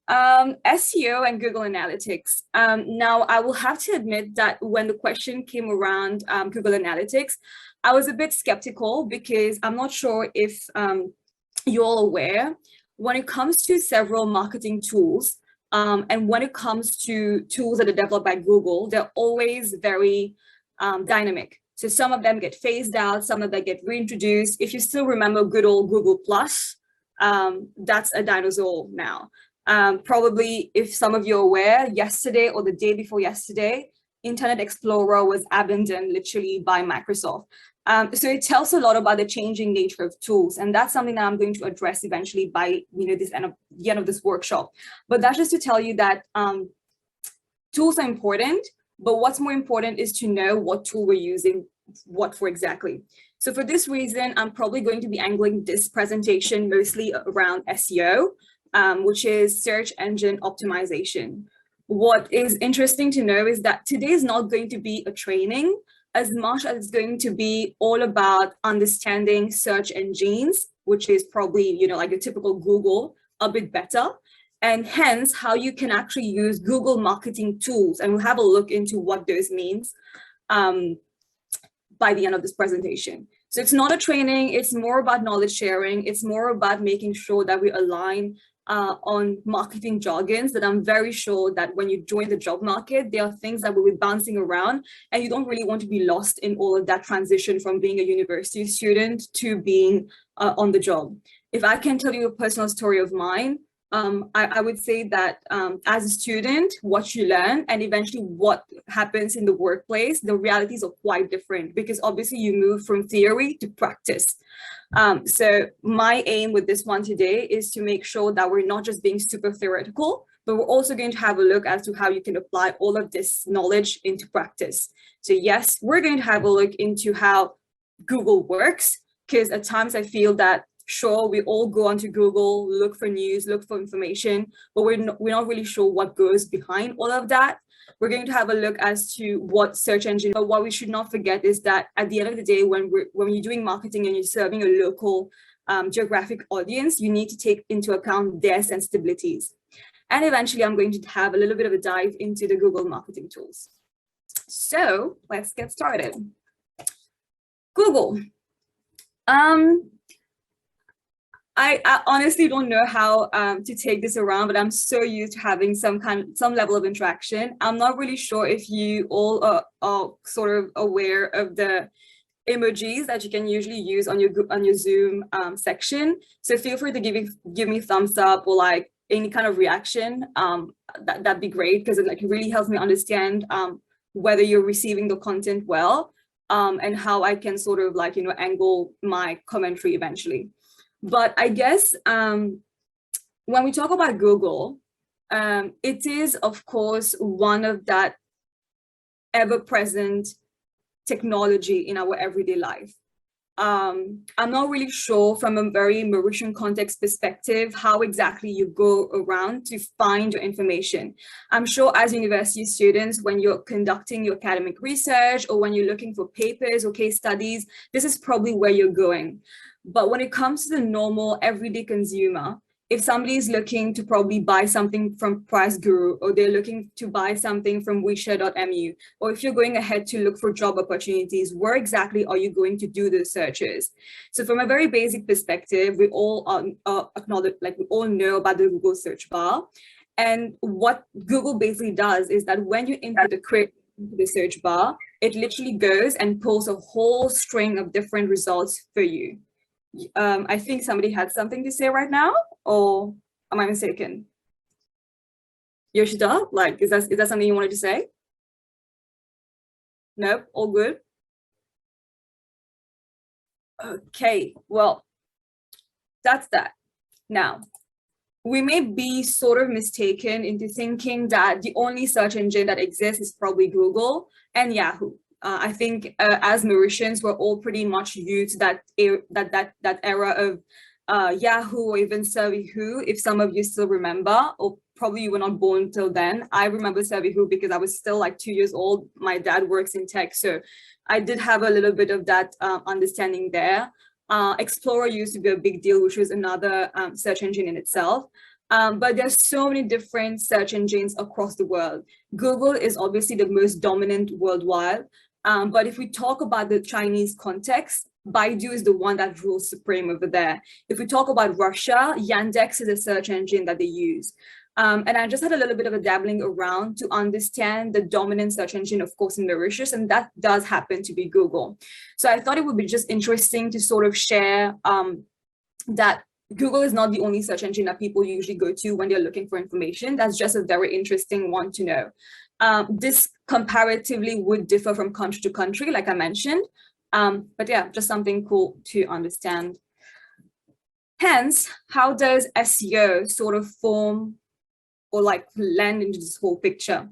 SEO and Google Analytics. Now, I will have to admit that when the question came around Google Analytics, I was a bit skeptical because I'm not sure if you're all aware, when it comes to several marketing tools, and when it comes to tools that are developed by Google, they're always very dynamic. So some of them get phased out, some of them get reintroduced. If you still remember good old Google Plus, that's a dinosaur now. Probably if some of you are aware, yesterday or the day before yesterday, Internet Explorer was abandoned literally by Microsoft. So it tells a lot about the changing nature of tools, and that's something that I'm going to address eventually by the end of this workshop. But that's just to tell you that tools are important, but what's more important is to know what tool we're using, what for exactly. So for this reason, I'm probably going to be angling this presentation mostly around SEO, which is search engine optimization. What is interesting to know is that today is not going to be a training as much as it's going to be all about understanding search engines, which is probably, like a typical Google, a bit better, and hence how you can actually use Google marketing tools. And we'll have a look into what those means by the end of this presentation. So it's not a training, it's more about knowledge sharing. It's more about making sure that we align on marketing jargons that I'm very sure that when you join the job market, there are things that will be bouncing around and you don't really want to be lost in all of that transition from being a university student to being on the job. If I can tell you a personal story of mine, I would say that as a student, what you learn and eventually what happens in the workplace, the realities are quite different because obviously you move from theory to practice. So my aim with this one today is to make sure that we're not just being super theoretical, but we're also going to have a look as to how you can apply all of this knowledge into practice. So yes, we're going to have a look into how Google works, because at times I feel that sure, we all go onto Google, look for news, look for information, but we're not really sure what goes behind all of that. We're going to have a look as to what search engine, but what we should not forget is that at the end of the day, when you're doing marketing and you're serving a local geographic audience, you need to take into account their sensibilities. And eventually I'm going to have a little bit of a dive into the Google marketing tools. So let's get started. Google. I honestly don't know how to take this around, but I'm so used to having some level of interaction. I'm not really sure if you all are sort of aware of the emojis that you can usually use on your Zoom section. So feel free to give me thumbs up or like any kind of reaction. That'd be great because it really helps me understand whether you're receiving the content well and how I can sort of angle my commentary eventually. But I guess when we talk about Google, it is, of course, one of that ever-present technology in our everyday life. I'm not really sure from a very Mauritian context perspective how exactly you go around to find your information. I'm sure as university students, when you're conducting your academic research or when you're looking for papers or case studies, this is probably where you're going. But when it comes to the normal everyday consumer, if somebody is looking to probably buy something from Price Guru, or they're looking to buy something from WeShare.mu, or if you're going ahead to look for job opportunities, where exactly are you going to do the searches? So from a very basic perspective, we all acknowledge, we all know about the Google search bar. And what Google basically does is that when you input a query into the search bar, it literally goes and pulls a whole string of different results for you. I think somebody had something to say right now, or am I mistaken? Yoshida, is that something you wanted to say? Nope, all good. Okay, well, that's that. Now, we may be sort of mistaken into thinking that the only search engine that exists is probably Google and Yahoo. I think as Mauritians, we're all pretty much used to that era of Yahoo or even Servihoo, if some of you still remember, or probably you were not born until then. I remember Servihoo because I was still 2 years old. My dad works in tech, so I did have a little bit of that understanding there. Explorer used to be a big deal, which was another search engine in itself. But there's so many different search engines across the world. Google is obviously the most dominant worldwide. But if we talk about the Chinese context, Baidu is the one that rules supreme over there. If we talk about Russia, Yandex is a search engine that they use. And I just had a little bit of a dabbling around to understand the dominant search engine, of course, in Mauritius, and that does happen to be Google. So I thought it would be just interesting to sort of share that Google is not the only search engine that people usually go to when they're looking for information. That's just a very interesting one to know. This comparatively would differ from country to country, like I mentioned. But yeah, just something cool to understand. Hence, how does SEO sort of form or like blend into this whole picture?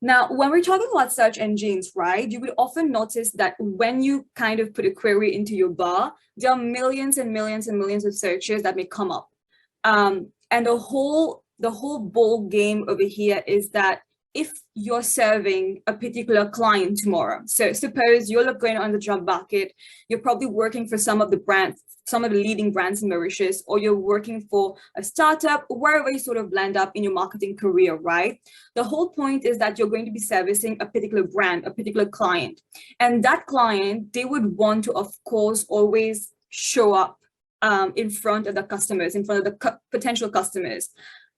Now, when we're talking about search engines, right, you will often notice that when you kind of put a query into your bar, there are millions and millions and millions of searches that may come up. And the whole ball game over here is that if you're serving a particular client tomorrow, so suppose you're going on the job market, you're probably working for some of the brands, some of the leading brands in Mauritius, or you're working for a startup, wherever you sort of land up in your marketing career, right? The whole point is that you're going to be servicing a particular brand, a particular client. And that client, they would want to, of course, always show up in front of the customers, in front of the potential customers.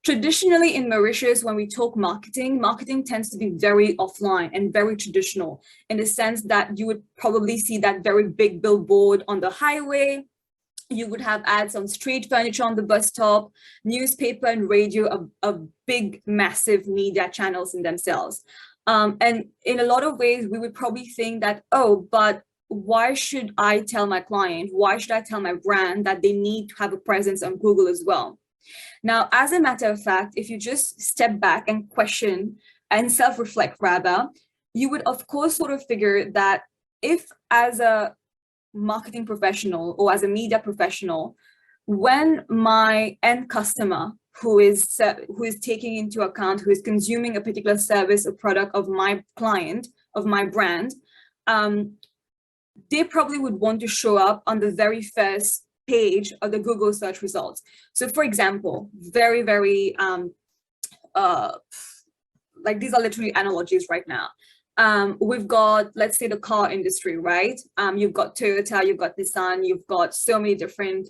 Traditionally in Mauritius, when we talk marketing, marketing tends to be very offline and very traditional in the sense that you would probably see that very big billboard on the highway. You would have ads on street furniture on the bus stop, newspaper and radio are big, massive media channels in themselves. And in a lot of ways, we would probably think that, oh, but why should I tell my client, why should I tell my brand that they need to have a presence on Google as well? Now, as a matter of fact, if you just step back and question and self-reflect rather, you would of course sort of figure that if as a marketing professional or as a media professional, when my end customer who is taking into account, who is consuming a particular service or product of my client, of my brand, they probably would want to show up on the very first page of the Google search results. So for example, very, very, like these are literally analogies right now. We've got, let's say, the car industry, right? You've got Toyota, you've got Nissan, you've got so many different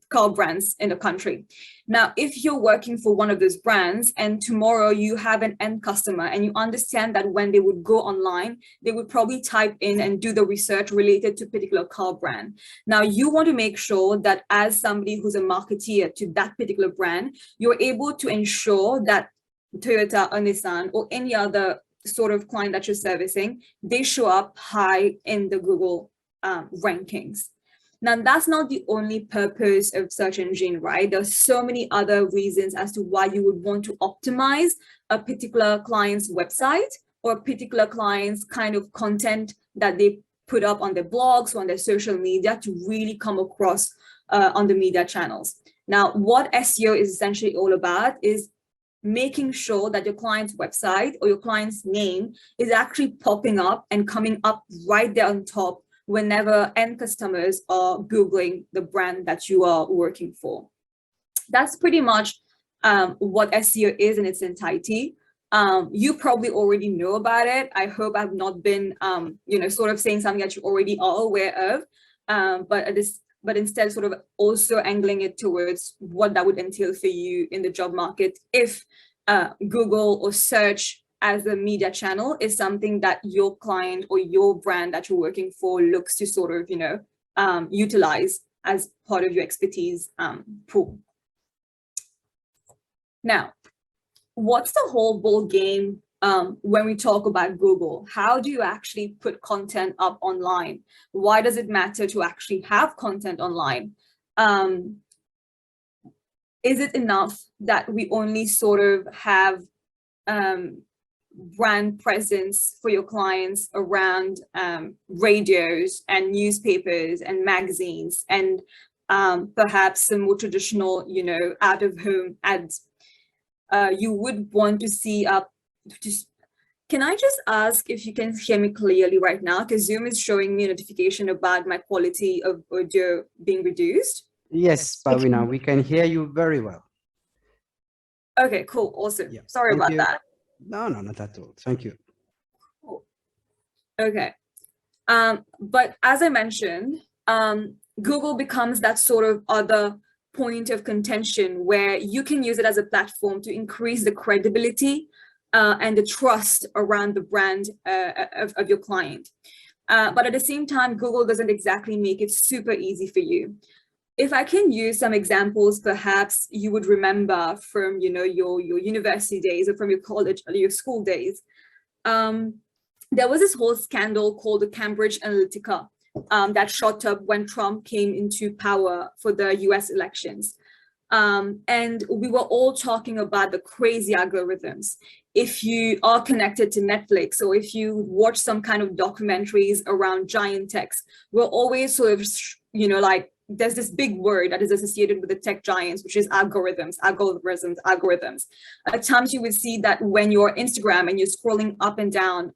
car brands in the country. Now, if you're working for one of those brands and tomorrow you have an end customer and you understand that when they would go online, they would probably type in and do the research related to a particular car brand. Now, you want to make sure that as somebody who's a marketeer to that particular brand, you're able to ensure that Toyota or Nissan or any other sort of client that you're servicing, they show up high in the Google rankings. Now, that's not the only purpose of search engine, right? There's so many other reasons as to why you would want to optimize a particular client's website or a particular client's kind of content that they put up on their blogs or on their social media to really come across on the media channels. Now, what SEO is essentially all about is making sure that your client's website or your client's name is actually popping up and coming up right there on top whenever end customers are Googling the brand that you are working for. That's pretty much what SEO is in its entirety. You probably already know about it. I hope I've not been, sort of saying something that you already are aware of, but instead sort of also angling it towards what that would entail for you in the job market if Google or search as a media channel is something that your client or your brand that you're working for looks to sort of, utilize as part of your expertise pool. Now, what's the whole ball game when we talk about Google? How do you actually put content up online? Why does it matter to actually have content online? Is it enough that we only sort of have brand presence for your clients around radios and newspapers and magazines and perhaps some more traditional, out of home ads? You would want to see can I just ask if you can hear me clearly right now? Because Zoom is showing me a notification about my quality of audio being reduced. Yes, Pavina, we can hear you very well. Okay, cool, awesome. Yeah. Sorry Thank about you. that. No, not at all. Thank you. Cool. Okay. But as I mentioned, Google becomes that sort of other point of contention where you can use it as a platform to increase the credibility and the trust around the brand of your client. But at the same time, Google doesn't exactly make it super easy for you. If I can use some examples, perhaps you would remember from, you know, your university days or from your college or your school days. There was this whole scandal called the Cambridge Analytica that shot up when Trump came into power for the US elections. And we were all talking about the crazy algorithms. If you are connected to Netflix or if you watch some kind of documentaries around giant techs, we're always sort of, you know, like there's this big word that is associated with the tech giants, which is algorithms. At times you would see that when you're Instagram and you're scrolling up and down,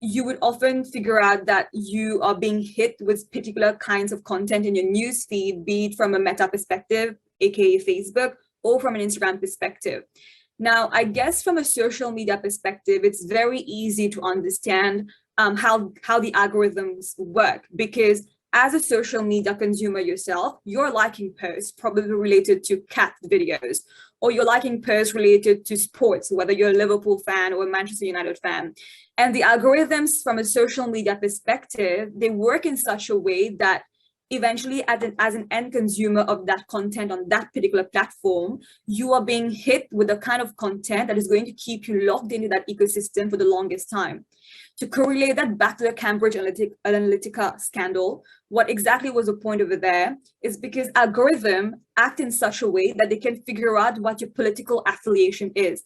you would often figure out that you are being hit with particular kinds of content in your news feed, be it from a meta perspective, aka Facebook, or from an Instagram perspective. Now, I guess from a social media perspective, it's very easy to understand how the algorithms work, because as a social media consumer yourself, you're liking posts probably related to cat videos, or you're liking posts related to sports, whether you're a Liverpool fan or a Manchester United fan. And the algorithms from a social media perspective, they work in such a way that eventually as an end consumer of that content on that particular platform, you are being hit with the kind of content that is going to keep you locked into that ecosystem for the longest time. To correlate that back to the Cambridge Analytica scandal, what exactly was the point over there is because algorithms act in such a way that they can figure out what your political affiliation is.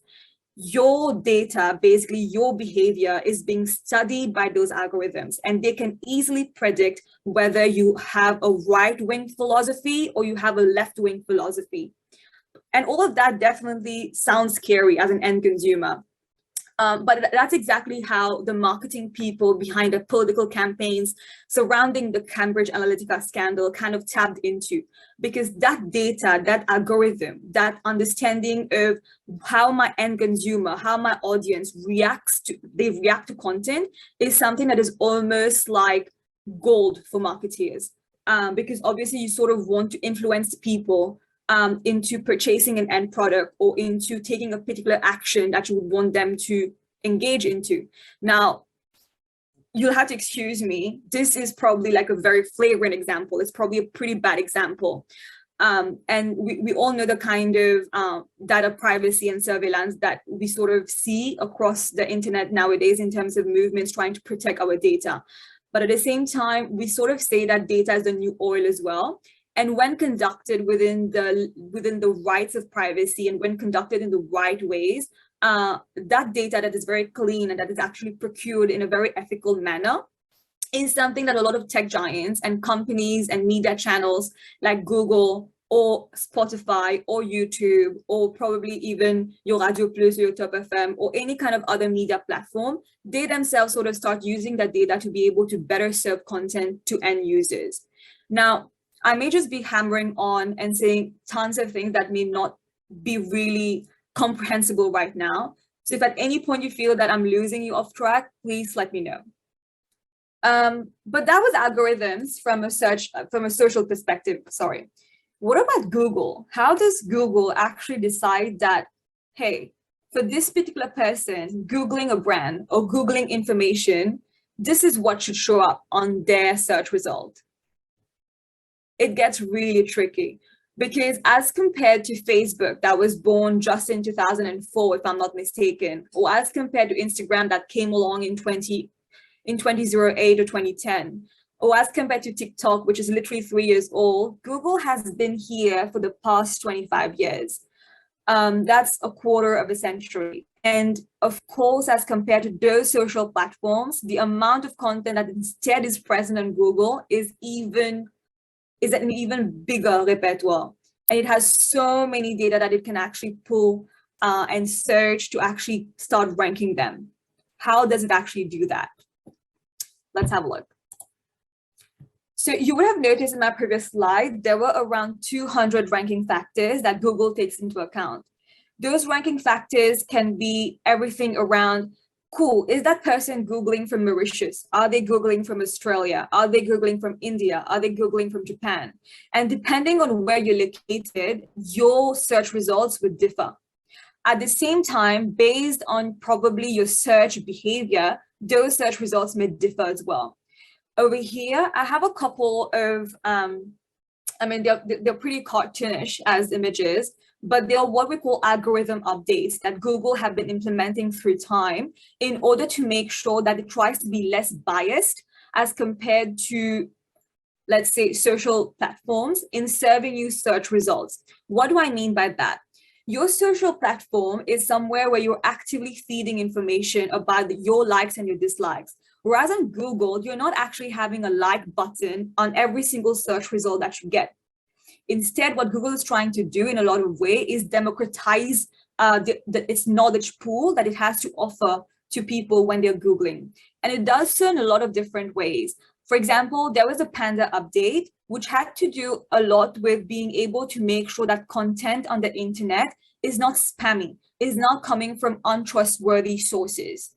Your data, basically your behavior, is being studied by those algorithms, and they can easily predict whether you have a right-wing philosophy or you have a left-wing philosophy. And all of that definitely sounds scary as an end consumer. But that's exactly how the marketing people behind the political campaigns surrounding the Cambridge Analytica scandal kind of tapped into, because that data, that algorithm, that understanding of how my end consumer, how my audience react to content is something that is almost like gold for marketeers. Because obviously you sort of want to influence people into purchasing an end product or into taking a particular action that you would want them to engage into. Now, you'll have to excuse me. This is probably like a very flagrant example. It's probably a pretty bad example. And we all know the kind of data privacy and surveillance that we sort of see across the internet nowadays in terms of movements trying to protect our data. But at the same time, we sort of say that data is the new oil as well. And when conducted within the rights of privacy and when conducted in the right ways, that data that is very clean and that is actually procured in a very ethical manner is something that a lot of tech giants and companies and media channels like Google or Spotify or YouTube or probably even your Radio Plus or your Top FM or any kind of other media platform, they themselves sort of start using that data to be able to better serve content to end users. Now, I may just be hammering on and saying tons of things that may not be really comprehensible right now. So if at any point you feel that I'm losing you off track, please let me know. But that was algorithms from a social perspective, sorry. What about Google? How does Google actually decide that, hey, for this particular person, Googling a brand or Googling information, this is what should show up on their search result? It gets really tricky because as compared to Facebook that was born just in 2004, if I'm not mistaken, or as compared to Instagram that came along in 2008 or 2010, or as compared to TikTok, which is literally 3 years old, Google has been here for the past 25 years. That's a quarter of a century. And of course, as compared to those social platforms, the amount of content that instead is present on Google is an even bigger repertoire. And it has so many data that it can actually pull and search to actually start ranking them. How does it actually do that? Let's have a look. So you would have noticed in my previous slide, there were around 200 ranking factors that Google takes into account. Those ranking factors can be everything around, cool, is that person Googling from Mauritius? Are they Googling from Australia? Are they Googling from India? Are they Googling from Japan? And depending on where you're located, your search results would differ. At the same time, based on probably your search behavior, those search results may differ as well. Over here, I have a couple of, they're pretty cartoonish as images, but they're what we call algorithm updates that Google have been implementing through time in order to make sure that it tries to be less biased as compared to, let's say, social platforms in serving you search results. What do I mean by that? Your social platform is somewhere where you're actively feeding information about your likes and your dislikes. Whereas on Google, you're not actually having a like button on every single search result that you get. Instead, what Google is trying to do in a lot of ways is democratize its knowledge pool that it has to offer to people when they're Googling. And it does so in a lot of different ways. For example, there was a Panda update, which had to do a lot with being able to make sure that content on the internet is not spammy, is not coming from untrustworthy sources.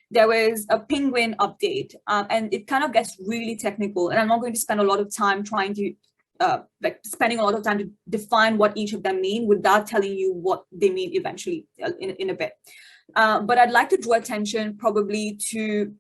There was a Penguin update, and it kind of gets really technical. And I'm not going to spend a lot of time trying to, spending a lot of time to define what each of them mean without telling you what they mean eventually in a bit. But I'd like to draw attention probably to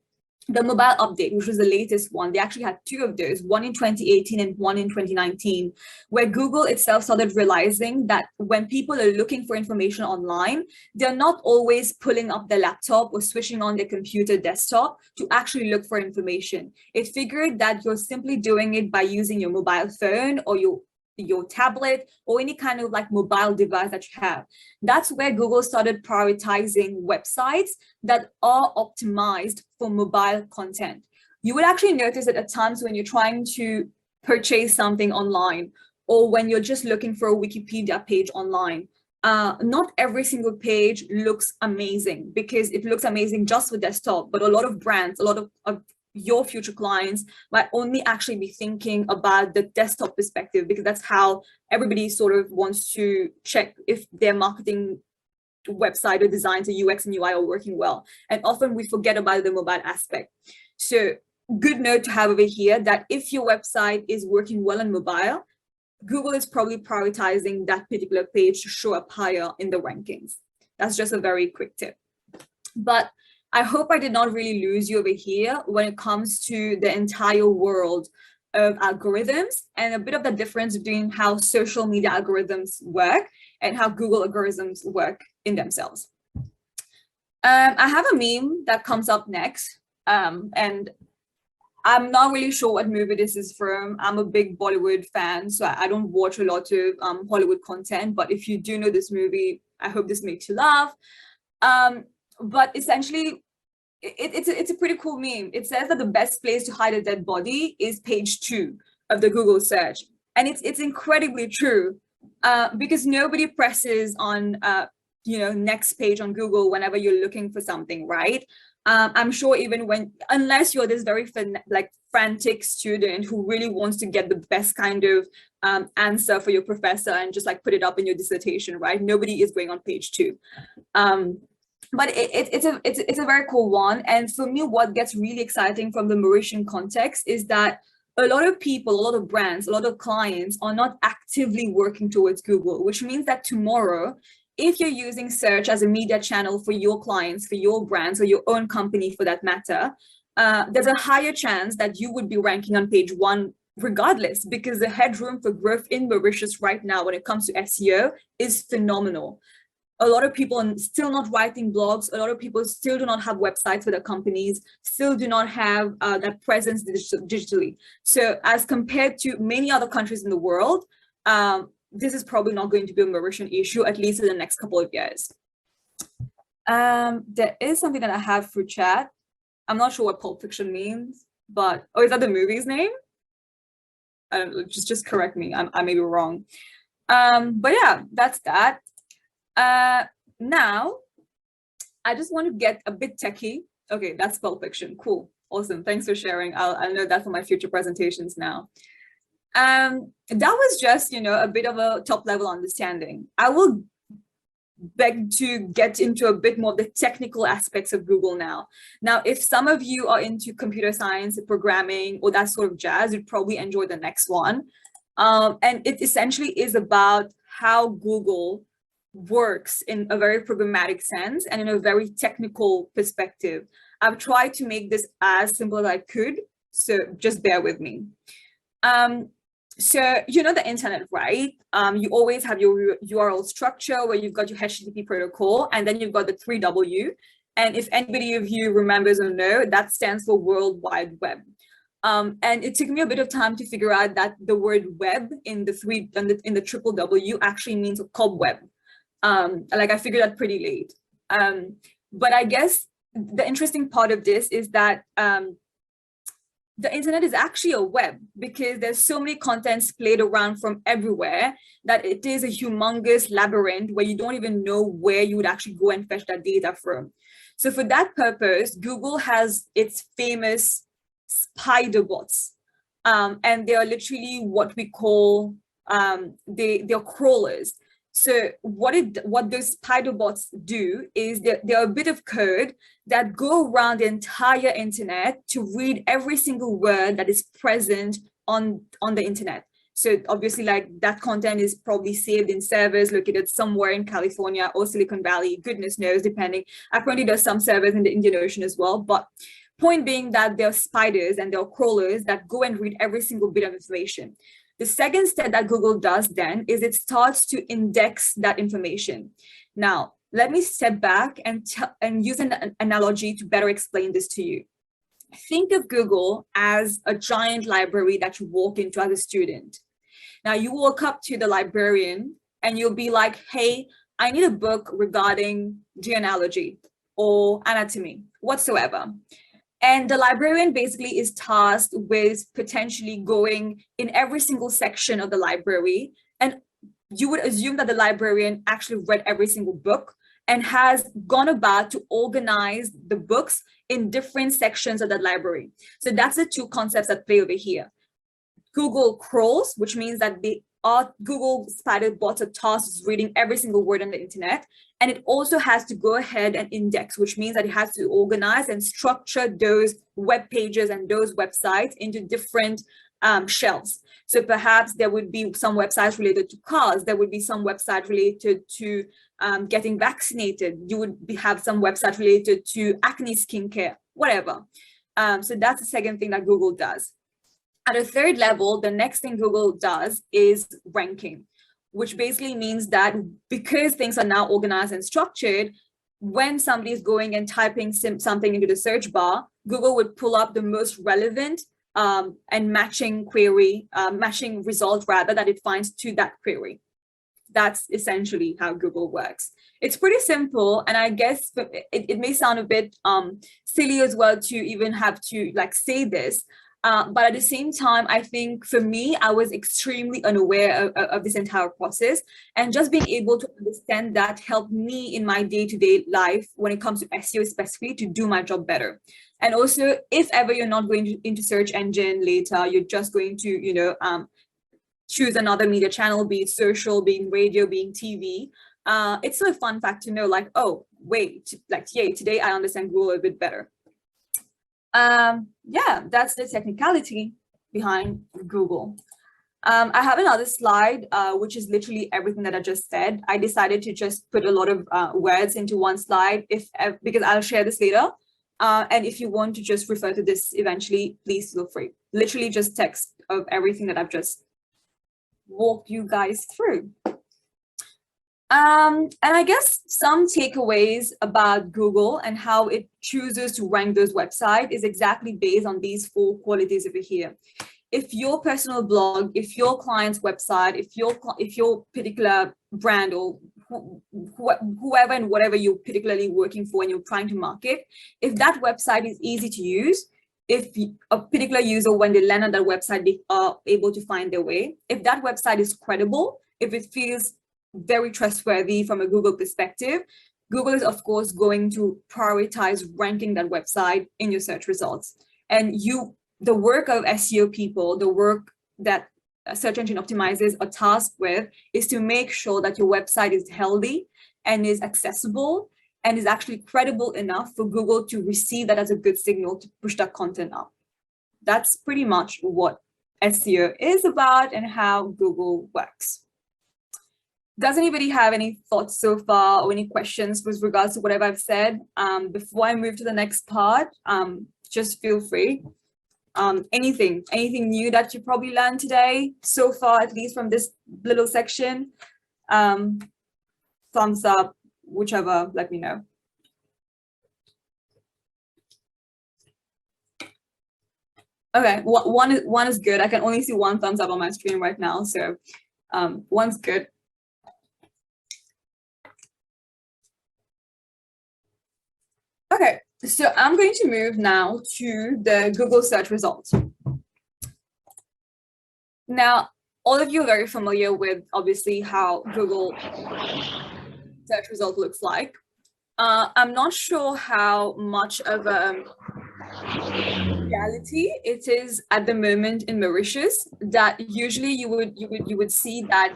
the mobile update, which was the latest one. They actually had two of those, one in 2018 and one in 2019, where Google itself started realizing that when people are looking for information online, they're not always pulling up their laptop or switching on their computer desktop to actually look for information. It figured that you're simply doing it by using your mobile phone or your tablet or any kind of like mobile device that you have. That's where Google started prioritizing websites that are optimized for mobile content. You would actually notice that at times when you're trying to purchase something online or when you're just looking for a Wikipedia page online, not every single page looks amazing because it looks amazing just for desktop, but a lot of brands, a lot of your future clients might only actually be thinking about the desktop perspective because that's how everybody sort of wants to check if their marketing website or designs or UX and UI are working well. And often we forget about the mobile aspect. So good note to have over here that if your website is working well on mobile, Google is probably prioritizing that particular page to show up higher in the rankings. That's just a very quick tip. But I hope I did not really lose you over here when it comes to the entire world of algorithms and a bit of the difference between how social media algorithms work and how Google algorithms work in themselves. I have a meme that comes up next, and I'm not really sure what movie this is from. I'm a big Bollywood fan, so I don't watch a lot of Hollywood content, but if you do know this movie, I hope this makes you laugh. But essentially, it's a pretty cool meme. It says that the best place to hide a dead body is page 2 of the Google search. And it's incredibly true because nobody presses on, next page on Google whenever you're looking for something, right? I'm sure even unless you're this very frantic student who really wants to get the best kind of answer for your professor and just like put it up in your dissertation, right? Nobody is going on page 2. But it's a very cool one. And for me, what gets really exciting from the Mauritian context is that a lot of people, a lot of brands, a lot of clients are not actively working towards Google, which means that tomorrow, if you're using search as a media channel for your clients, for your brands, or your own company for that matter, there's a higher chance that you would be ranking on page 1 regardless, because the headroom for growth in Mauritius right now when it comes to SEO is phenomenal. A lot of people are still not writing blogs. A lot of people still do not have websites for their companies, still do not have that presence digitally. So as compared to many other countries in the world, this is probably not going to be a Mauritian issue, at least in the next couple of years. There is something that I have through chat. I'm not sure what Pulp Fiction means, but, is that the movie's name? I don't know, just correct me. I may be wrong. But yeah, that's that. Now, I just want to get a bit techie. Okay, that's Pulp Fiction. Cool. Awesome. Thanks for sharing. I'll know that for my future presentations now. That was just, a bit of a top level understanding. I will beg to get into a bit more of the technical aspects of Google now. Now, if some of you are into computer science, programming, or that sort of jazz, you'd probably enjoy the next one. And it essentially is about how Google works in a very programmatic sense and in a very technical perspective. I've tried to make this as simple as I could, so just bear with me. So you know the internet, right? You always have your URL structure where you've got your HTTP protocol, and then you've got the 3W. And if anybody of you remembers or know, that stands for World Wide Web. And it took me a bit of time to figure out that the word web in the triple W actually means a cobweb. Like I figured that pretty late. But I guess the interesting part of this is that the internet is actually a web, because there's so many contents played around from everywhere that it is a humongous labyrinth where you don't even know where you would actually go and fetch that data from. So for that purpose, Google has its famous spider bots, and they are literally what we call they're crawlers. So what those spider bots do is they're a bit of code that go around the entire internet to read every single word that is present on the internet. So obviously, like, that content is probably saved in servers located somewhere in California or Silicon Valley, goodness knows, depending. Apparently there's some servers in the Indian Ocean as well, but point being that there are spiders and there are crawlers that go and read every single bit of information. The second step that Google does then is it starts to index that information. Now, let me step back and use an analogy to better explain this to you. Think of Google as a giant library that you walk into as a student. Now, you walk up to the librarian and you'll be like, hey, I need a book regarding genealogy or anatomy, whatsoever. And the librarian basically is tasked with potentially going in every single section of the library. And you would assume that the librarian actually read every single book and has gone about to organize the books in different sections of the library. So that's the two concepts that play over here. Google crawls, which means that Google spider bots are tasked with reading every single word on the internet. And it also has to go ahead and index, which means that it has to organize and structure those web pages and those websites into different shelves. So perhaps there would be some websites related to cars. There would be some website related to getting vaccinated. You would have some website related to acne skincare, whatever. So that's the second thing that Google does. At a third level, the next thing Google does is ranking, which basically means that because things are now organized and structured, when somebody is going and typing something into the search bar, Google would pull up the most relevant and matching result rather that it finds to that query. That's essentially how Google works. It's pretty simple, and I guess it may sound a bit silly as well to even have to say this. But at the same time, I think for me, I was extremely unaware of this entire process, and just being able to understand that helped me in my day-to-day life when it comes to SEO specifically to do my job better. And also, if ever you're not going into search engine later, you're just going to, choose another media channel, be it social, being radio, being TV. It's a fun fact to know, oh, wait, yay, today I understand Google a bit better. Yeah, that's the technicality behind Google. I have another slide, which is literally everything that I just said. I decided to just put a lot of words into one slide because I'll share this later. And if you want to just refer to this eventually, please feel free. Literally just text of everything that I've just walked you guys through. And I guess some takeaways about Google and how it chooses to rank those websites is exactly based on these 4 qualities over here. If your personal blog, if your client's website, if your particular brand or whoever and whatever you're particularly working for and you're trying to market, if that website is easy to use, if a particular user, when they land on that website, they are able to find their way, if that website is credible, if it feels very trustworthy from a Google perspective, Google is of course going to prioritize ranking that website in your search results. And the work of SEO people, the work that search engine optimizers are tasked with is to make sure that your website is healthy and is accessible and is actually credible enough for Google to receive that as a good signal to push that content up. That's pretty much what SEO is about and how Google works. Does anybody have any thoughts so far or any questions with regards to whatever I've said? Before I move to the next part, just feel free. Anything new that you probably learned today so far, at least from this little section? Thumbs up, whichever, let me know. Okay, one is good. I can only see one thumbs up on my screen right now, so one's good. Okay, so I'm going to move now to the Google search results. Now, all of you are very familiar with, obviously, how Google search result looks like. I'm not sure how much of a reality it is at the moment in Mauritius, that usually you would see that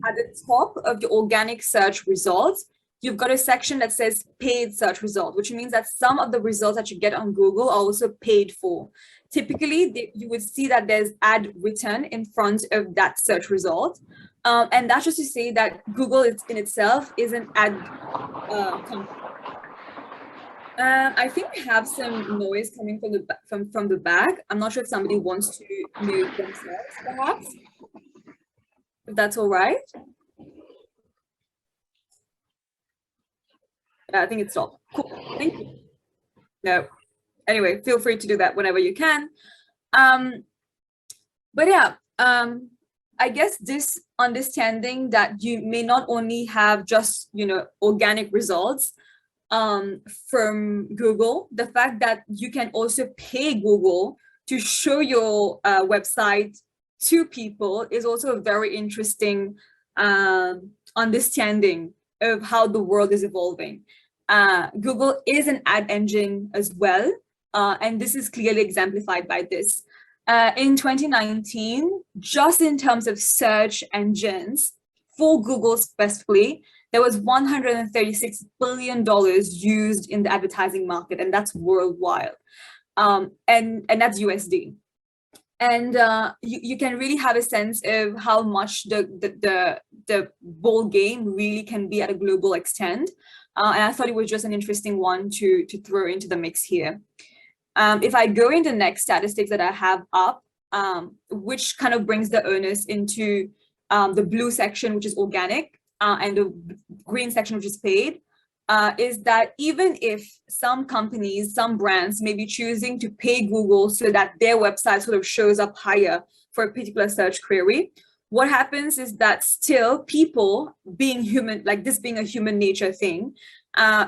at the top of the organic search results, you've got a section that says paid search result, which means that some of the results that you get on Google are also paid for. Typically, you would see that there's ad written in front of that search result. And that's just to say that Google in itself is an ad company. I think we have some noise coming from the back. I'm not sure if somebody wants to mute themselves, perhaps. If that's all right. I think it's stopped. Cool. Thank you. No. Anyway, feel free to do that whenever you can. But yeah, I guess this understanding that you may not only have just, organic results from Google, the fact that you can also pay Google to show your website to people is also a very interesting understanding of how the world is evolving. Google is an ad engine as well, and this is clearly exemplified by this. In 2019, just in terms of search engines, for Google specifically, there was $136 billion used in the advertising market, and that's worldwide. And that's USD. And you can really have a sense of how much the ball game really can be at a global extent. And I thought it was just an interesting one to throw into the mix here. If I go into the next statistics that I have up, which kind of brings the onus into the blue section, which is organic, and the green section, which is paid, is that even if some companies, some brands may be choosing to pay Google so that their website sort of shows up higher for a particular search query, what happens is that still people, being human, like this being a human nature thing,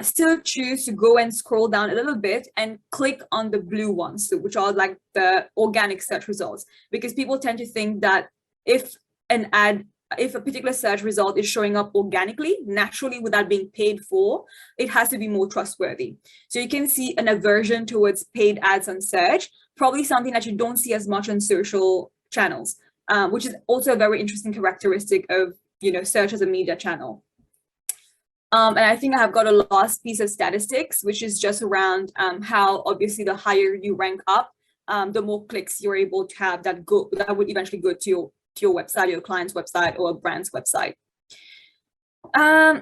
still choose to go and scroll down a little bit and click on the blue ones, which are like the organic search results, because people tend to think that if a particular search result is showing up organically, naturally, without being paid for, it has to be more trustworthy. So you can see an aversion towards paid ads on search, probably something that you don't see as much on social channels, which is also a very interesting characteristic of, search as a media channel. And I think I have got a last piece of statistics, which is just around how obviously the higher you rank up, the more clicks you're able to have that would eventually go to your website, your client's website, or a brand's website.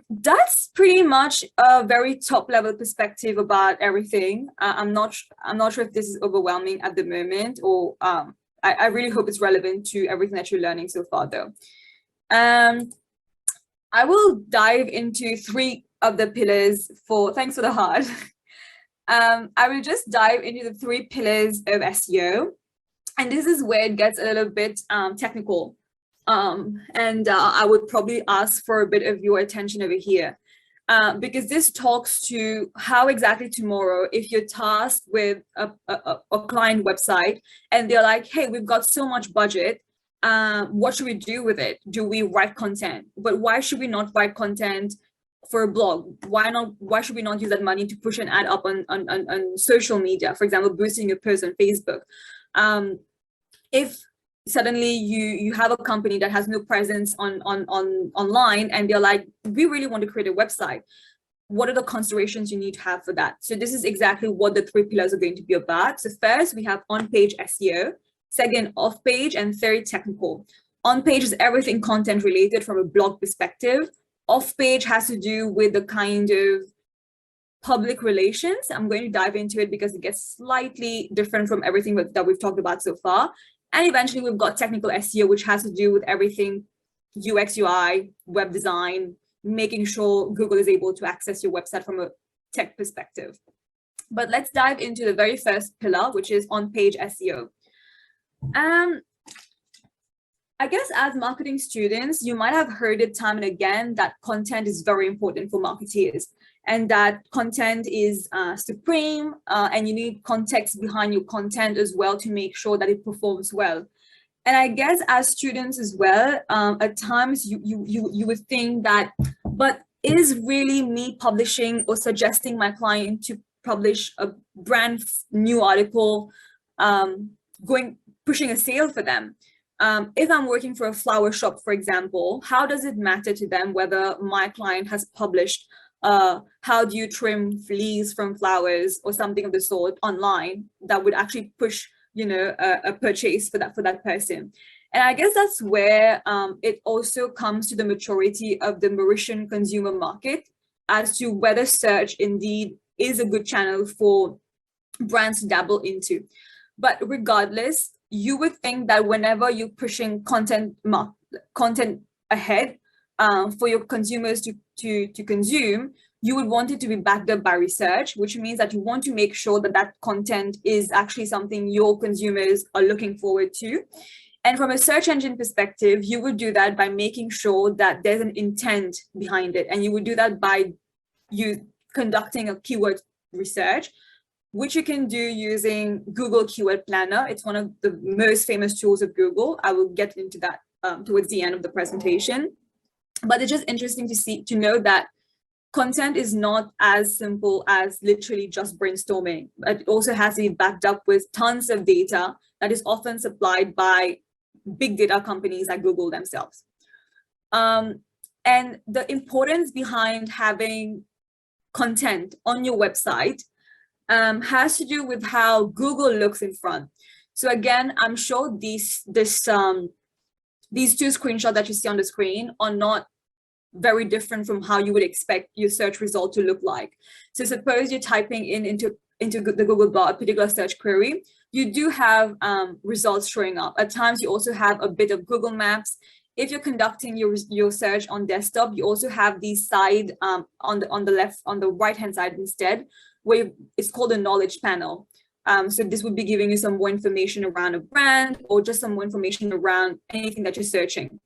That's pretty much a very top level perspective about everything. I'm not sure if this is overwhelming at the moment, or I really hope it's relevant to everything that you're learning so far, though. I will dive into three of the pillars thanks for the heart. I will just dive into the 3 pillars of SEO. And this is where it gets a little bit technical. And I would probably ask for a bit of your attention over here, because this talks to how exactly tomorrow, if you're tasked with a client website and they're like, hey, we've got so much budget, what should we do with it? Do we write content? But why should we not write content for a blog? Why should we not use that money to push an ad up on social media, for example, boosting your post on Facebook? If suddenly you have a company that has no presence on online, and they're like, we really want to create a website. What are the considerations you need to have for that? So this is exactly what the 3 pillars are going to be about. So first, we have on-page SEO, second, off-page, and third, technical. On-page is everything content related from a blog perspective. Off-page has to do with the kind of public relations. I'm going to dive into it because it gets slightly different from everything that we've talked about so far. And eventually we've got technical SEO, which has to do with everything UX, UI, web design, making sure Google is able to access your website from a tech perspective. But let's dive into the very first pillar, which is on-page SEO. I guess as marketing students, you might have heard it time and again that content is very important for marketeers, and that content is supreme, and you need context behind your content as well to make sure that it performs well. And I guess as students as well, at times you would think that, but is really me publishing or suggesting my client to publish a brand new article pushing a sale for them? If I'm working for a flower shop, for example, how does it matter to them whether my client has published how do you trim leaves from flowers or something of the sort online that would actually push, you know, a purchase for that person? And I guess that's where it also comes to the maturity of the Mauritian consumer market as to whether search indeed is a good channel for brands to dabble into. But regardless, you would think that whenever you're pushing content ahead for your consumers to consume, you would want it to be backed up by research, which means that you want to make sure that that content is actually something your consumers are looking forward to. And from a search engine perspective, you would do that by making sure that there's an intent behind it. And you would do that by you conducting a keyword research, which you can do using Google Keyword Planner. It's one of the most famous tools of Google. I will get into that towards the end of the presentation. But it's just interesting to know that content is not as simple as literally just brainstorming. It also has to be backed up with tons of data that is often supplied by big data companies like Google themselves. And the importance behind having content on your website has to do with how Google looks in front. So again, I'm sure these two screenshots that you see on the screen are not very different from how you would expect your search result to look like. So suppose you're typing into the Google bar a particular search query, you do have results showing up. At times, you also have a bit of Google Maps. If you're conducting your search on desktop, you also have these side on the right hand side instead, where it's called a knowledge panel. So this would be giving you some more information around a brand or just some more information around anything that you're searching.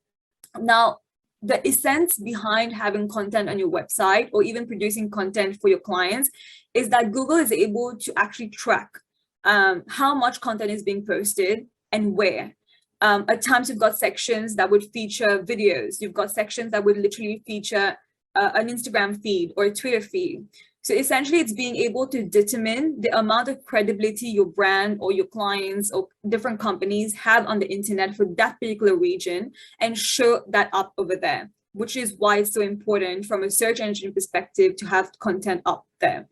Now, the essence behind having content on your website or even producing content for your clients is that Google is able to actually track how much content is being posted and where. At times, you've got sections that would feature videos. You've got sections that would literally feature an Instagram feed or a Twitter feed. So essentially, it's being able to determine the amount of credibility your brand or your clients or different companies have on the internet for that particular region and show that up over there, which is why it's so important from a search engine perspective to have content up there.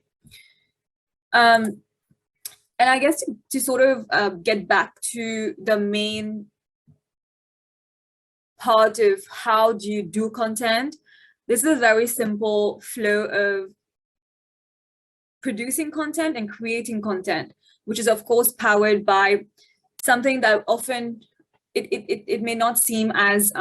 And I guess to sort of get back to the main part of how do you do content, this is a very simple flow of producing content and creating content, which is of course powered by something that often it may not seem as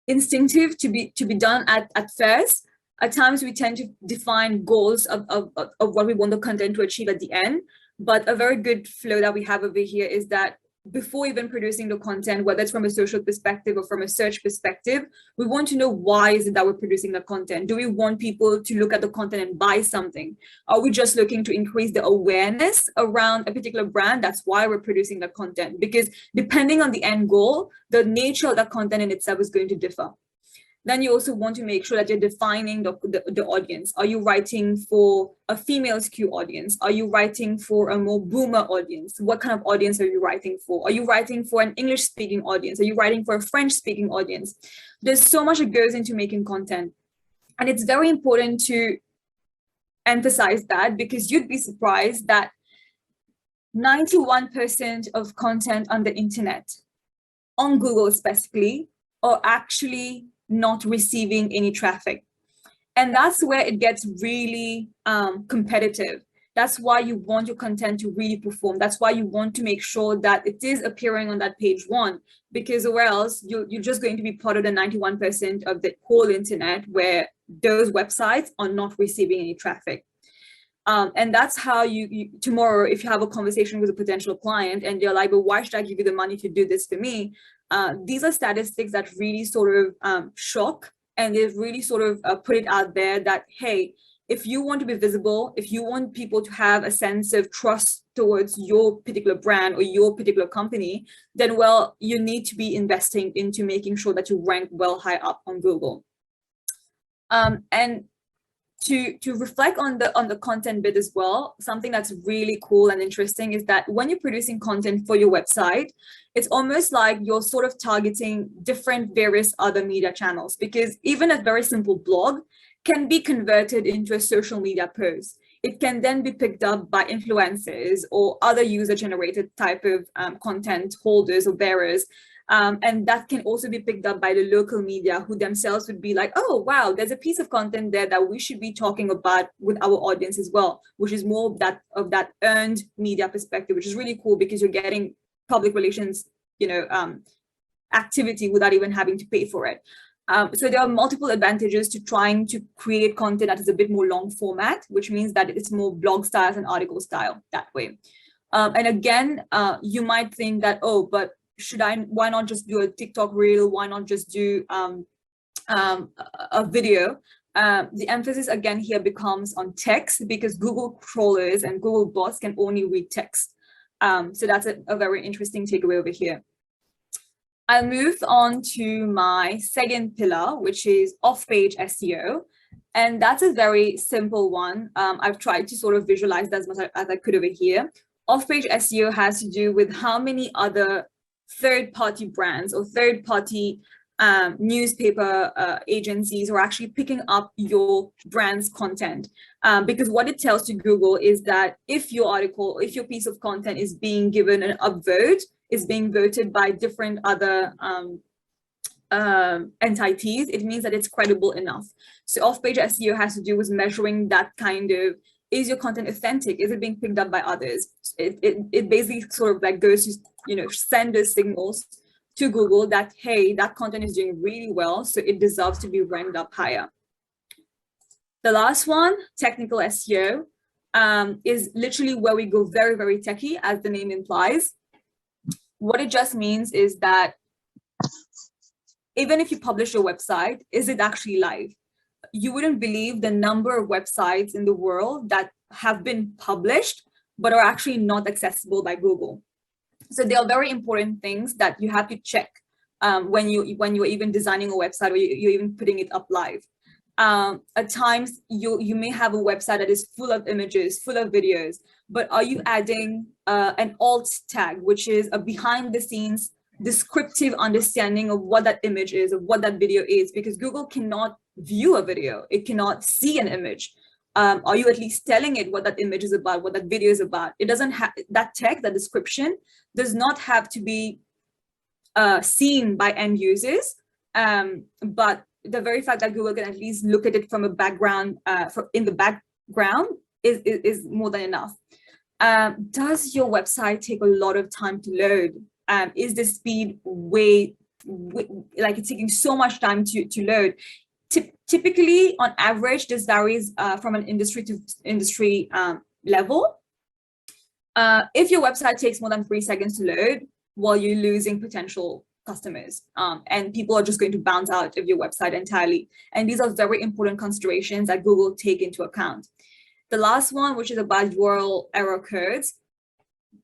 instinctive to be done at first. At times we tend to define goals of what we want the content to achieve at the end, but a very good flow that we have over here is that before even producing the content, whether it's from a social perspective or from a search perspective, we want to know why is it that we're producing the content. Do we want people to look at the content and buy something? Are we just looking to increase the awareness around a particular brand? That's why we're producing the content, because depending on the end goal, the nature of that content in itself is going to differ. Then you also want to make sure that you're defining the audience. Are you writing for a female skew audience? Are you writing for a more boomer audience? What kind of audience are you writing for? Are you writing for an English speaking audience? Are you writing for a French speaking audience? There's so much that goes into making content. And it's very important to emphasize that, because you'd be surprised that 91% of content on the internet, on Google specifically, are actually not receiving any traffic. And that's where it gets really competitive. That's why you want your content to really perform. That's why you want to make sure that it is appearing on that page one, because or else you're just going to be part of the 91% of the whole internet where those websites are not receiving any traffic. And that's how you tomorrow, if you have a conversation with a potential client and you're like, but why should I give you the money to do this for me? These are statistics that really sort of shock, and they've really sort of put it out there that, hey, if you want to be visible, if you want people to have a sense of trust towards your particular brand or your particular company, then, well, you need to be investing into making sure that you rank well high up on Google. And to reflect on the content bit as well, something that's really cool and interesting is that when you're producing content for your website, it's almost like you're sort of targeting different various other media channels, because even a very simple blog can be converted into a social media post. It can then be picked up by influencers or other user-generated type of content holders or bearers. And that can also be picked up by the local media, who themselves would be like, oh, wow, there's a piece of content there that we should be talking about with our audience as well, which is more of that earned media perspective, which is really cool because you're getting public relations, activity without even having to pay for it. So there are multiple advantages to trying to create content that is a bit more long format, which means that it's more blog style and article style that way. And again, you might think that, oh, but why not just do a TikTok reel? Why not just do a video? The emphasis again here becomes on text, because Google crawlers and Google bots can only read text. So that's a very interesting takeaway over here. I'll move on to my second pillar, which is off-page SEO. And that's a very simple one. I've tried to sort of visualize that as much as I could over here. Off-page SEO has to do with how many other third-party brands or third-party newspaper agencies are actually picking up your brand's content. Because what it tells to Google is that if your article, if your piece of content is being given an upvote, is being voted by different other entities, it means that it's credible enough. So off-page SEO has to do with measuring that kind of, is your content authentic? Is it being picked up by others? It basically sort of like goes to, send those signals to Google that, hey, that content is doing really well, so it deserves to be ranked up higher. The last one, technical SEO, is literally where we go very, very techie, as the name implies. What it just means is that even if you publish your website, is it actually live? You wouldn't believe the number of websites in the world that have been published, but are actually not accessible by Google. So there are very important things that you have to check when you're even designing a website or you're even putting it up live. At times, you may have a website that is full of images, full of videos, but are you adding an alt tag, which is a behind the scenes descriptive understanding of what that image is, of what that video is? Because Google cannot view a video, it cannot see an image. Are you at least telling it what that image is about, what that video is about? It doesn't have that text, that description does not have to be seen by end users, but the very fact that Google can at least look at it from a background, in the background is more than enough. Does your website take a lot of time to load? Is the speed like it's taking so much time to load? Typically, on average, this varies from an industry to industry level. If your website takes more than 3 seconds to load, well, you're losing potential customers, and people are just going to bounce out of your website entirely. And these are very important considerations that Google take into account. The last one, which is about URL error codes.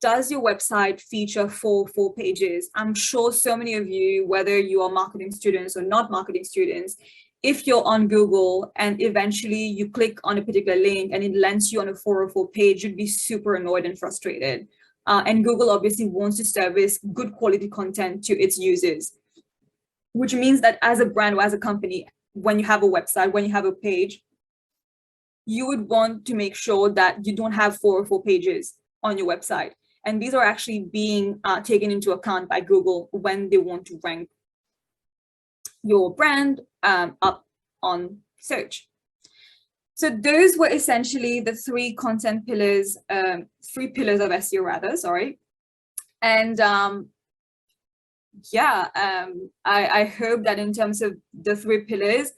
does your website feature full pages? I'm sure so many of you, whether you are marketing students or not marketing students, if you're on Google and eventually you click on a particular link and it lands you on a 404 page, you'd be super annoyed and frustrated. And Google obviously wants to service good quality content to its users, which means that as a brand or as a company, when you have a website, when you have a page, you would want to make sure that you don't have 404 pages on your website. And these are actually being taken into account by Google when they want to rank your brand up on search. So those were essentially the three content pillars, 3 pillars of SEO rather, sorry. And I hope that in terms of the 3 pillars,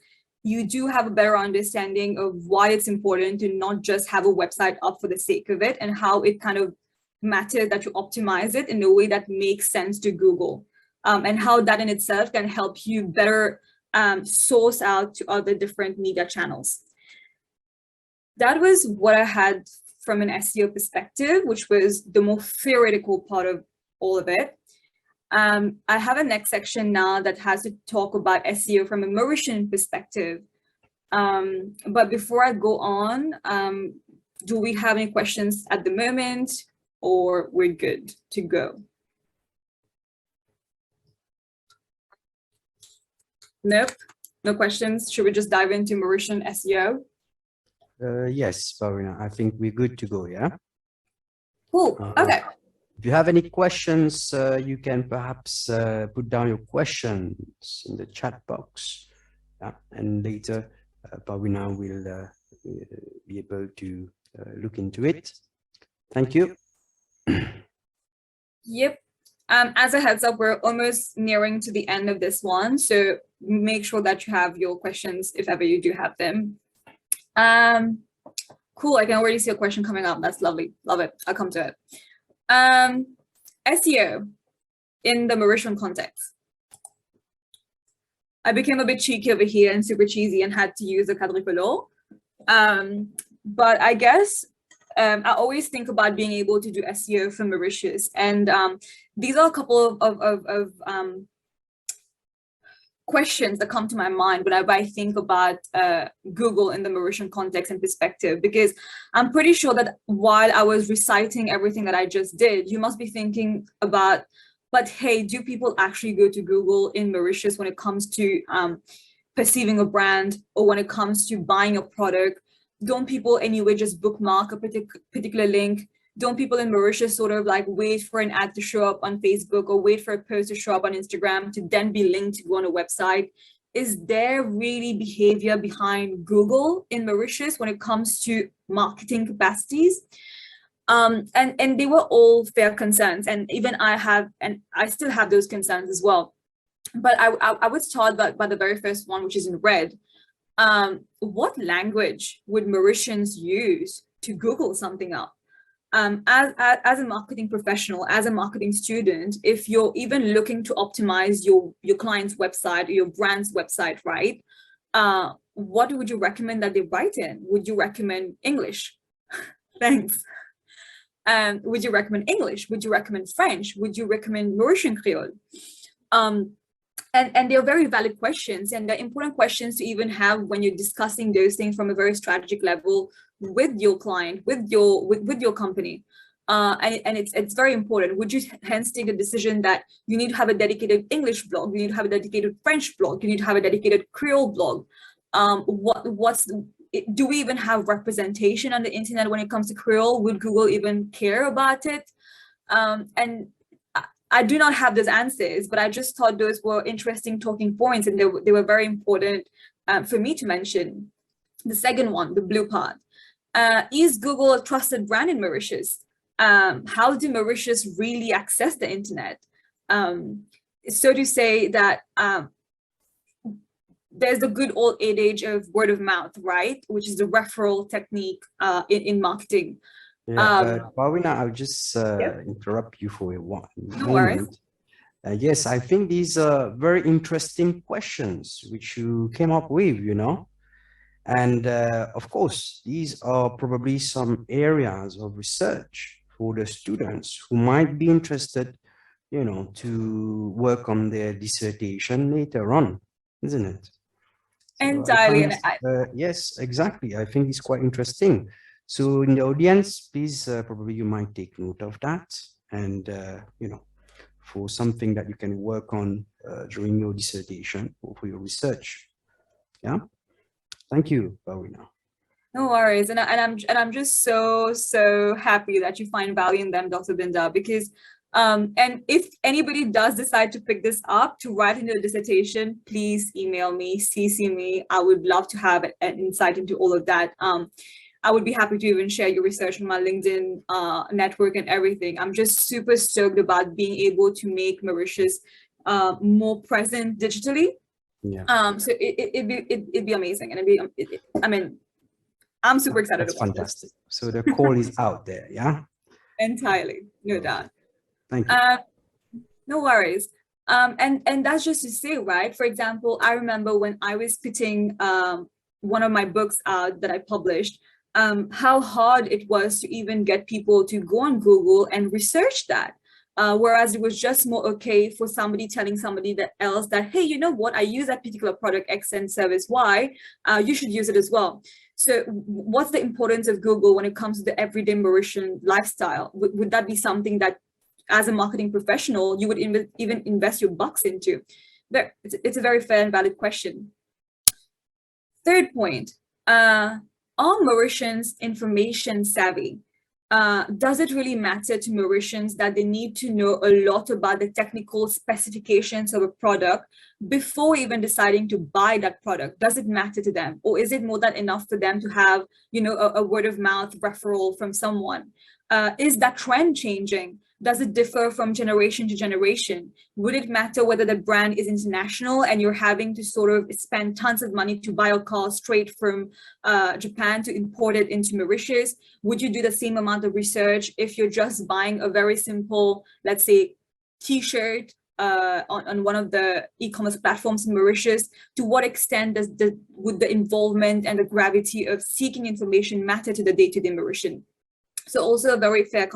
you do have a better understanding of why it's important to not just have a website up for the sake of it, and how it kind of matters that you optimize it in a way that makes sense to Google, and how that in itself can help you better source out to other different media channels. That was what I had from an SEO perspective, which was the more theoretical part of all of it. I have a next section now that has to talk about SEO from a Mauritian perspective. But before I go on, do we have any questions at the moment, or we're good to go? Nope, no questions. Should we just dive into Mauritian SEO? Yes, Pavina, I think we're good to go, yeah? Cool, okay. If you have any questions, you can perhaps put down your questions in the chat box. Yeah? And later, Pavina will be able to look into it. Thank you. Yep. As a heads up, we're almost nearing to the end of this one. So make sure that you have your questions if ever you do have them. Cool, I can already see a question coming up. That's lovely, love it, I'll come to it. SEO in the Mauritian context. I became a bit cheeky over here and super cheesy and had to use a quadrupolo. But I guess I always think about being able to do SEO for Mauritius. And these are a couple of questions that come to my mind whenever I think about Google in the Mauritian context and perspective, because I'm pretty sure that while I was reciting everything that I just did, you must be thinking about, but hey, do people actually go to Google in Mauritius when it comes to perceiving a brand, or when it comes to buying a product? Don't people anyway just bookmark a particular link? Don't people in Mauritius sort of like wait for an ad to show up on Facebook or wait for a post to show up on Instagram to then be linked to go on a website? Is there really behavior behind Google in Mauritius when it comes to marketing capacities? And they were all fair concerns, and even I still have those concerns as well. But I was taught by the very first one, which is in red. What language would Mauritians use to Google something up? As a marketing professional, as a marketing student, if you're even looking to optimize your client's website or your brand's website, right? What would you recommend that they write in? Would you recommend English? Thanks. Would you recommend English? Would you recommend French? Would you recommend Mauritian Creole? And they're very valid questions, and they're important questions to even have when you're discussing those things from a very strategic level with your client, with your company. And it's very important. Would you hence take the decision that you need to have a dedicated English blog, you need to have a dedicated French blog, you need to have a dedicated Creole blog? Do we even have representation on the internet when it comes to Creole? Would Google even care about it? And I do not have those answers, but I just thought those were interesting talking points, and they were very important for me to mention. The second one, the blue part. Is Google a trusted brand in Mauritius? How do Mauritius really access the internet? So to say that there's the good old adage of word of mouth, right? Which is the referral technique in marketing. Yeah, Pavina, I'll just interrupt you for a moment. Worries. Yes, I think these are very interesting questions which you came up with, you know. And of course, these are probably some areas of research for the students who might be interested, you know, to work on their dissertation later on, isn't it? So Entirely. yes, exactly. I think it's quite interesting. So in the audience, please, probably you might take note of that, and you know, for something that you can work on during your dissertation or for your research. Yeah. Thank you, Bawina. No worries, and I'm just so happy that you find value in them, Dr. Bindah, because and if anybody does decide to pick this up to write into a dissertation, please email me, CC me. I would love to have an insight into all of that. I would be happy to even share your research on my LinkedIn network and everything. I'm just super stoked about being able to make Mauritius more present digitally. Yeah. So it'd be amazing, and I mean, I'm super excited That's about fantastic. This. So the call is out there, yeah? Entirely, no doubt. Thank you. No worries. And that's just to say, right? For example, I remember when I was putting one of my books out that I published, how hard it was to even get people to go on Google and research that. Whereas it was just more okay for somebody telling somebody else that, hey, you know what, I use that particular product X and service Y, you should use it as well. So what's the importance of Google when it comes to the everyday Mauritian lifestyle? Would that be something that as a marketing professional, you would even invest your bucks into? But it's a very fair and valid question. Third point, are Mauritians information savvy? Does it really matter to Mauritians that they need to know a lot about the technical specifications of a product before even deciding to buy that product? Does it matter to them? Or is it more than enough for them to have, you know, a word of mouth referral from someone? Is that trend changing? Does it differ from generation to generation? Would it matter whether the brand is international and you're having to sort of spend tons of money to buy a car straight from Japan to import it into Mauritius? Would you do the same amount of research if you're just buying a very simple, let's say, t-shirt on one of the e-commerce platforms in Mauritius? To what extent would the involvement and the gravity of seeking information matter to the day-to-day Mauritian? So also a very fair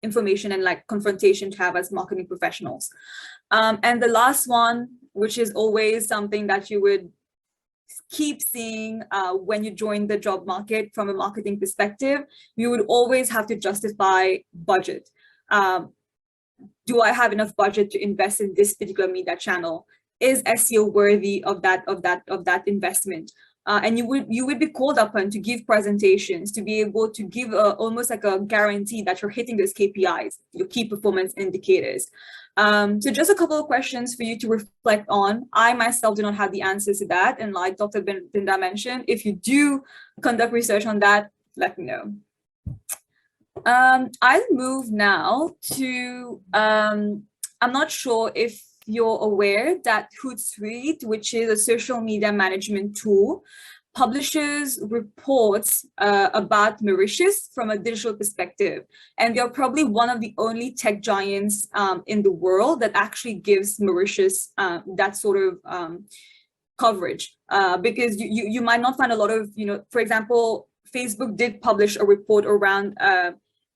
information and like confrontation to have as marketing professionals. And the last one, which is always something that you would keep seeing when you join the job market from a marketing perspective, you would always have to justify budget. Do I have enough budget to invest in this particular media channel? Is SEO worthy of that investment? And you would be called upon to give presentations, to be able to give almost like a guarantee that you're hitting those KPIs, your key performance indicators. So just a couple of questions for you to reflect on. I myself do not have the answers to that. And like Dr. Bindah mentioned, if you do conduct research on that, let me know. I'll move now to, I'm not sure if you're aware that Hootsuite, which is a social media management tool, publishes reports about Mauritius from a digital perspective. And they're probably one of the only tech giants in the world that actually gives Mauritius that sort of coverage. Because you might not find a lot of, you know, for example, Facebook did publish a report around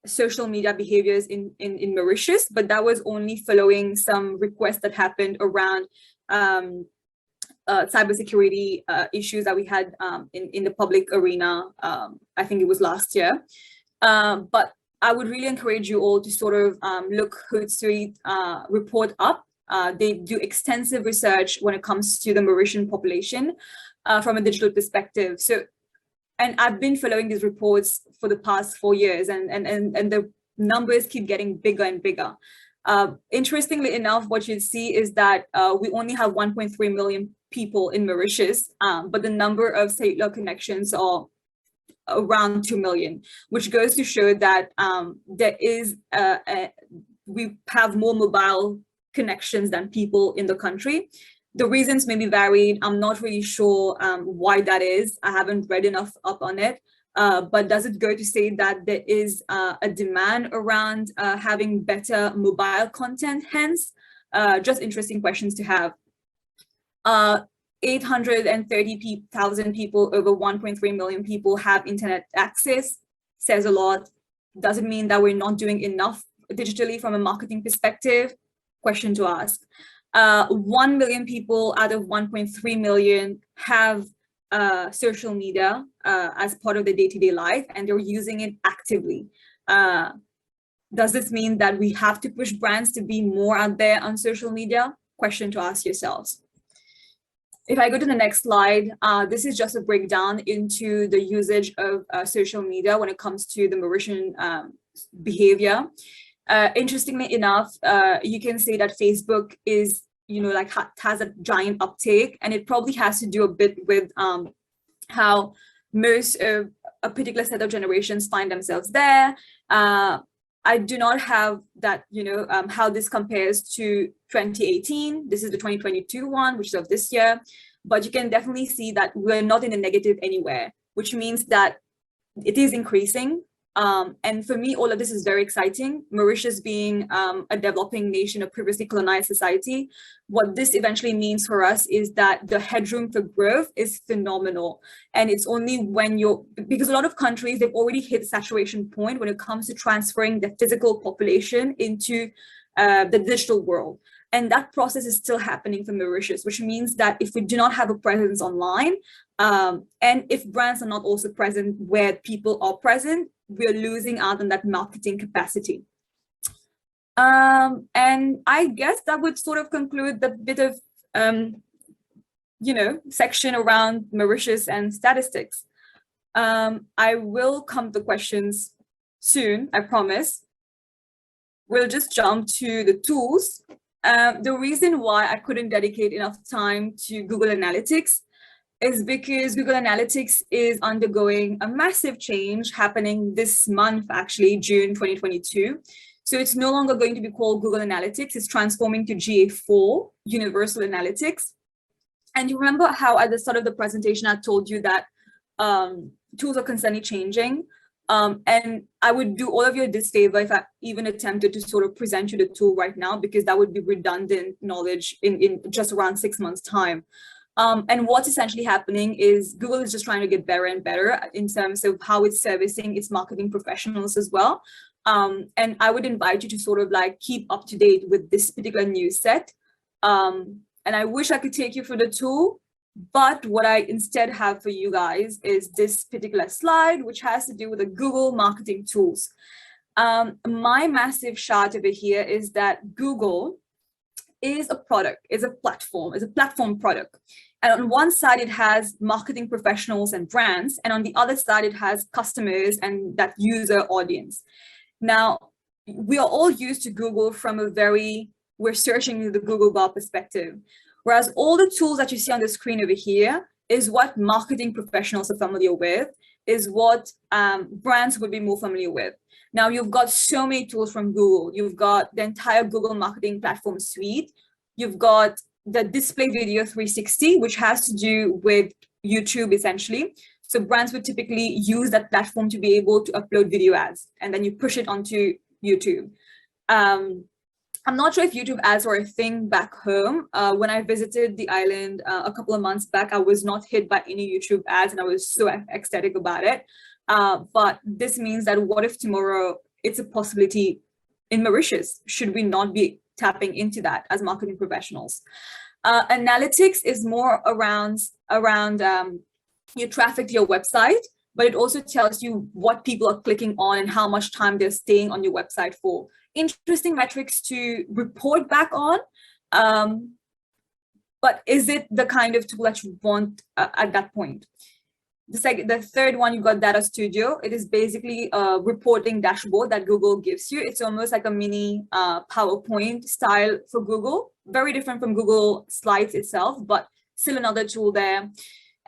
social media behaviors in Mauritius, but that was only following some requests that happened around cybersecurity issues that we had in the public arena. I think it was last year. But I would really encourage you all to sort of look Hootsuite report up. They do extensive research when it comes to the Mauritian population from a digital perspective. So, and I've been following these reports for the past 4 years, and the numbers keep getting bigger and bigger. Interestingly enough, what you see is that we only have 1.3 million people in Mauritius, but the number of cellular connections are around 2 million, which goes to show that there is we have more mobile connections than people in the country. The reasons may be varied. I'm not really sure why that is. I haven't read enough up on it. But does it go to say that there is a demand around having better mobile content? Hence, just interesting questions to have. 830,000 people, over 1.3 million people have internet access, says a lot. Does it mean that we're not doing enough digitally from a marketing perspective? Question to ask. 1 million people out of 1.3 million have social media as part of their day-to-day life, and they're using it actively. Does this mean that we have to push brands to be more out there on social media? Question to ask yourselves. If I go to the next slide, this is just a breakdown into the usage of social media when it comes to the Mauritian behavior. Interestingly enough, you can say that Facebook is, has a giant uptake, and it probably has to do a bit with how most of a particular set of generations find themselves there. I do not have that, how this compares to 2018. This is the 2022 one, which is of this year, but you can definitely see that we're not in a negative anywhere, which means that it is increasing. And for me, all of this is very exciting. Mauritius being a developing nation, a previously colonized society, what this eventually means for us is that the headroom for growth is phenomenal. And it's only when because a lot of countries, they've already hit the saturation point when it comes to transferring the physical population into the digital world. And that process is still happening for Mauritius, which means that if we do not have a presence online, and if brands are not also present where people are present, we're losing out on that marketing capacity. And I guess that would sort of conclude the bit of, section around Mauritius and statistics. I will come to questions soon, I promise. We'll just jump to the tools. The reason why I couldn't dedicate enough time to Google Analytics is because Google Analytics is undergoing a massive change happening this month, actually, June 2022. So it's no longer going to be called Google Analytics. It's transforming to GA4, Universal Analytics. And you remember how at the start of the presentation, I told you that tools are constantly changing. And I would do all of you a disfavor if I even attempted to sort of present you the tool right now, because that would be redundant knowledge in just around 6 months' time. And what's essentially happening is Google is just trying to get better and better in terms of how it's servicing its marketing professionals as well. And I would invite you to sort of like keep up to date with this particular news set. And I wish I could take you through the tool, but what I instead have for you guys is this particular slide, which has to do with the Google marketing tools. My massive shout over here is that Google is a product, is a platform product. And on one side, it has marketing professionals and brands, and on the other side, it has customers and that user audience. Now, we are all used to Google from we're searching the Google bar perspective, whereas all the tools that you see on the screen over here is what marketing professionals are familiar with, is what brands would be more familiar with. Now, you've got so many tools from Google. You've got the entire Google Marketing Platform Suite. You've got the Display Video 360, which has to do with YouTube, essentially. So brands would typically use that platform to be able to upload video ads, and then you push it onto YouTube. I'm not sure if YouTube ads were a thing back home. When I visited the island a couple of months back, I was not hit by any YouTube ads, and I was so ecstatic about it. But this means that what if tomorrow it's a possibility in Mauritius? Should we not be tapping into that as marketing professionals? Analytics is more around your traffic to your website, but it also tells you what people are clicking on and how much time they're staying on your website for. Interesting metrics to report back on. But is it the kind of tool that you want at that point? The third one, you've got Data Studio. It is basically a reporting dashboard that Google gives you. It's almost like a mini PowerPoint style for Google. Very different from Google Slides itself, but still another tool there.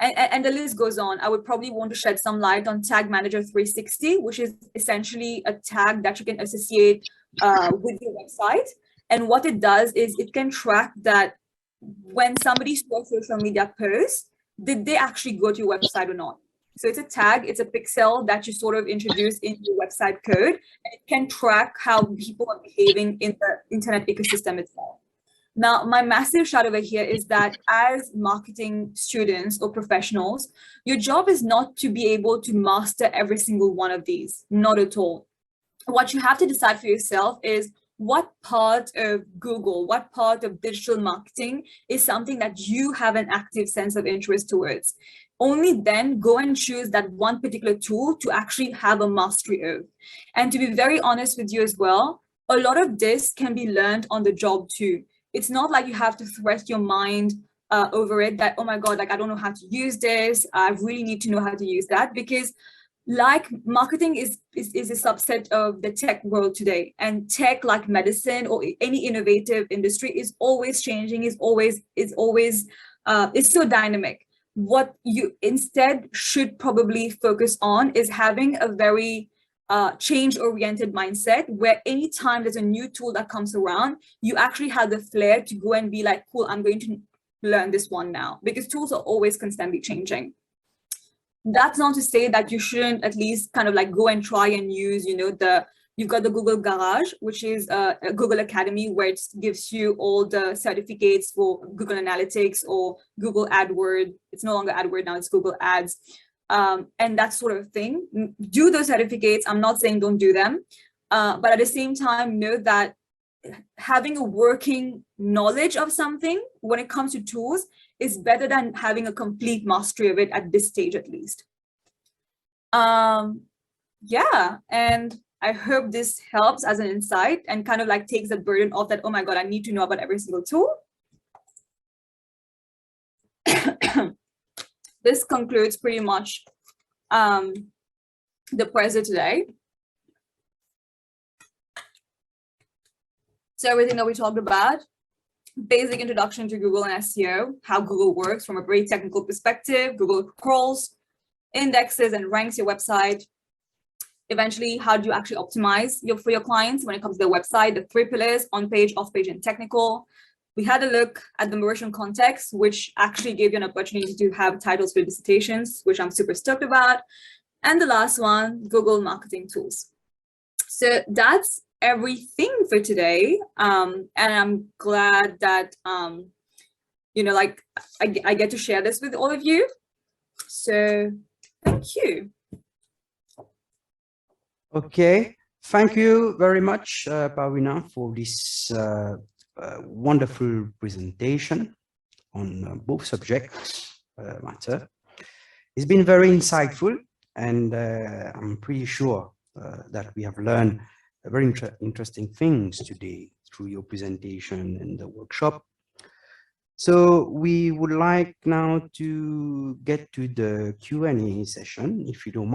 And the list goes on. I would probably want to shed some light on Tag Manager 360, which is essentially a tag that you can associate with your website. And what it does is it can track that when somebody saw social media posts, did they actually go to your website or not? So it's a tag, it's a pixel that you sort of introduce into your website code, and it can track how people are behaving in the internet ecosystem itself. Now, my massive shout over here is that as marketing students or professionals, your job is not to be able to master every single one of these, not at all. what you have to decide for yourself is what part of Google, what part of digital marketing is something that you have an active sense of interest towards. Only then go and choose that one particular tool to actually have a mastery of. And to be very honest with you as well, a lot of this can be learned on the job too. It's not like you have to thread your mind over it that, oh my God, like I don't know how to use this. I really need to know how to use that, because like marketing is a subset of the tech world today, and tech, like medicine or any innovative industry, is always changing, is so dynamic. What you instead should probably focus on is having a very change-oriented mindset, where anytime there's a new tool that comes around, you actually have the flair to go and be like, cool, I'm going to learn this one now, because tools are always constantly changing. That's not to say that you shouldn't at least kind of like go and try and use, you know, you've got the Google Garage, which is a Google Academy, where it gives you all the certificates for Google Analytics or Google AdWords. It's no longer AdWords now, it's Google Ads. And that sort of thing. Do those certificates. I'm not saying don't do them, but at the same time, know that having a working knowledge of something when it comes to tools is better than having a complete mastery of it at this stage, at least. Yeah, and I hope this helps as an insight and kind of like takes the burden off that, oh my God, I need to know about every single tool. This concludes pretty much the present today. So everything that we talked about, basic introduction to Google and SEO, how Google works from a very technical perspective. Google crawls, indexes, and ranks your website. Eventually, how do you actually optimize for your clients when it comes to their website? The 3 pillars: on page, off page, and technical. We had a look at the Mauritian context, which actually gave you an opportunity to have titles for dissertations, which I'm super stoked about. And the last one, Google marketing tools. So that's everything for today. And I'm glad that, you know, like I get to share this with all of you. So thank you. Okay, thank you very much, Pawina, for this wonderful presentation on both subjects matter. It's been very insightful, and I'm pretty sure that we have learned very interesting things today through your presentation and the workshop. So we would like now to get to the Q&A session, if you don't mind.